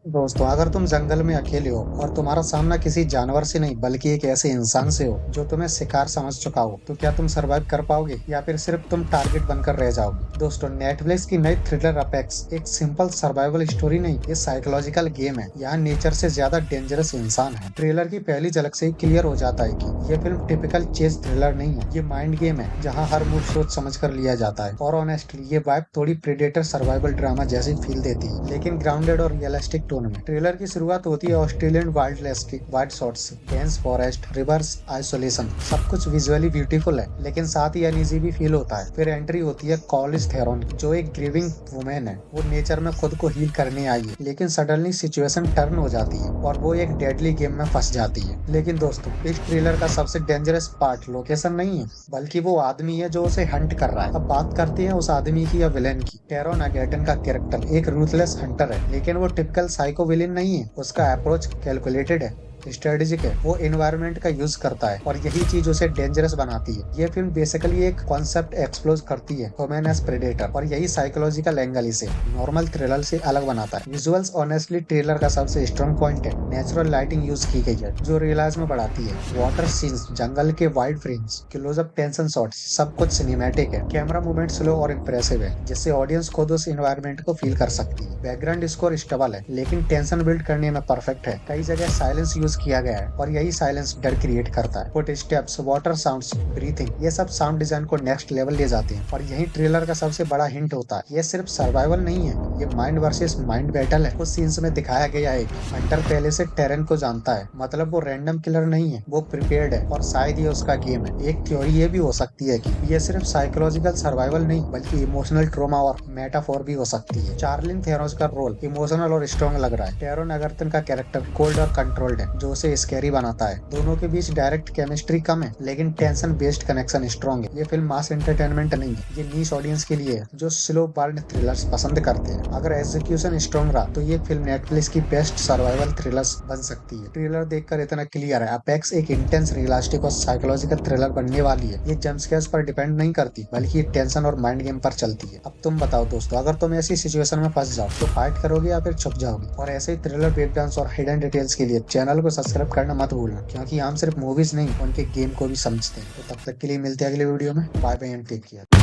दोस्तों, अगर तुम जंगल में अकेले हो और तुम्हारा सामना किसी जानवर से नहीं बल्कि एक ऐसे इंसान से हो जो तुम्हें शिकार समझ चुका हो, तो क्या तुम सरवाइव कर पाओगे या फिर सिर्फ तुम टारगेट बनकर रह जाओगे? दोस्तों, नेटफ्लिक्स की नई थ्रिलर अपेक्स एक सिंपल सर्वाइवल स्टोरी नहीं, ये साइकोलॉजिकल गेम है। यहाँ नेचर से ज्यादा डेंजरस इंसान है। ट्रेलर की पहली झलक से ही क्लियर हो जाता है कि ये फिल्म टिपिकल चेस थ्रिलर नहीं है, ये माइंड गेम है जहाँ हर मूव सोच समझ कर लिया जाता है। और ऑनेस्टली ये वाइब थोड़ी प्रेडेटर सर्वाइवल ड्रामा जैसी फील देती है, लेकिन ग्राउंडेड और रियलिस्टिक टोन में। ट्रेलर की शुरुआत होती है Australian wild landscape, wide shots से, डेंस फॉरेस्ट, रिवर्स, आइसोलेशन, सब कुछ विजुअली ब्यूटीफुल है, लेकिन साथ ही अनईजी भी फील होता है। फिर एंट्री होती है कॉलिस थेरोन की, जो एक ग्रीविंग वुमेन है। वो नेचर में खुद को हील करने आई है, लेकिन सडनली सिचुएशन टर्न हो जाती है और वो एक डेडली गेम में फंस जाती है। लेकिन दोस्तों, इस ट्रेलर का सबसे डेंजरस पार्ट लोकेशन नहीं है, बल्कि वो आदमी है जो उसे हंट कर रहा है। अब बात करते हैं उस आदमी की या विलेन की। टेरोन एगर्टन का कैरेक्टर एक रूथलेस हंटर है, लेकिन वो टिपिकल साइको विलेन नहीं है। उसका अप्रोच कैलकुलेटेड है, स्ट्रेटेजिक है। वो एनवायरनमेंट का यूज करता है और यही चीज उसे डेंजरस बनाती है। ये फिल्म बेसिकली एक कॉन्सेप्ट एक्सप्लोर करती है, ह्यूमन एज प्रेडेटर, और यही साइकोलॉजिकल एंगल इसे नॉर्मल थ्रिलर से अलग बनाता है। विजुअल्स ऑनेस्टली ट्रेलर का सबसे स्ट्रॉन्ग पॉइंट है। नेचुरल लाइटिंग यूज की गई है जो रियलिज्म बढ़ाती है। वाटर सीन्स, जंगल के wide frames, close up tension shots, सब कुछ सिनेमैटिक है। कैमरा मूवमेंट स्लो और इम्प्रेसिव है, जिससे ऑडियंस खुद उस एनवायरनमेंट को फील कर सकती है। बैकग्राउंड स्कोर स्टेबल है, लेकिन टेंशन बिल्ड करने में परफेक्ट है। कई जगह साइलेंस यूज किया गया है और यही साइलेंस डर क्रिएट करता है। Foot steps, water sounds, breathing, ये सब साउंड डिजाइन को नेक्स्ट लेवल ले जाते हैं। और यही ट्रेलर का सबसे बड़ा हिंट होता है, ये सिर्फ सर्वाइवल नहीं है, ये माइंड वर्सेस माइंड बैटल है। कुछ सीन्स में दिखाया गया है कि हंटर पहले से टेरन को जानता है, मतलब वो रैंडम किलर नहीं है, वो प्रिपेयर्ड है और शायद ये उसका गेम है। एक थ्योरी ये भी हो सकती है कि ये सिर्फ साइकोलॉजिकल सर्वाइवल नहीं बल्कि इमोशनल ट्रोमा और मेटाफोर भी हो सकती है। चार्लिन थेरोस का रोल इमोशनल और स्ट्रॉन्ग लग रहा है। टेरोन एगर्टन का कैरेक्टर कोल्ड और कंट्रोल्ड है, जो उसे स्कैरी बनाता है। दोनों के बीच डायरेक्ट केमिस्ट्री कम है, लेकिन टेंशन बेस्ड कनेक्शन स्ट्रॉन्ग है। ये फिल्म मास एंटरटेनमेंट नहीं है, ये नीश ऑडियंस के लिए है जो स्लो बर्न थ्रिलर्स पसंद करते हैं। अगर एग्जीक्यूशन स्ट्रॉन्ग रहा तो ये फिल्म नेटफ्लिक्स की बेस्ट सर्वाइवल थ्रिलर्स बन सकती है। ट्रेलर देखकर इतना क्लियर है, अपेक्स एक इंटेंस, रियलिस्टिक और साइकोलॉजिकल थ्रिलर बनने वाली है। ये जंपस्केयर्स पर डिपेंड नहीं करती, बल्कि ये टेंशन और माइंड गेम पर चलती है। अब तुम बताओ दोस्तों, अगर तुम ऐसी सिचुएशन में फंस जाओ तो फाइट करोगे या फिर छुप जाओगे? और ऐसे ही थ्रिलर ब्रेकडाउन्स और हिडन डिटेल्स के लिए चैनल को सब्सक्राइब करना मत भूलना, क्योंकि हम सिर्फ मूवीज नहीं उनके गेम को भी समझते हैं। तो तब तक के लिए मिलते हैं अगले वीडियो में। Bye bye and take care.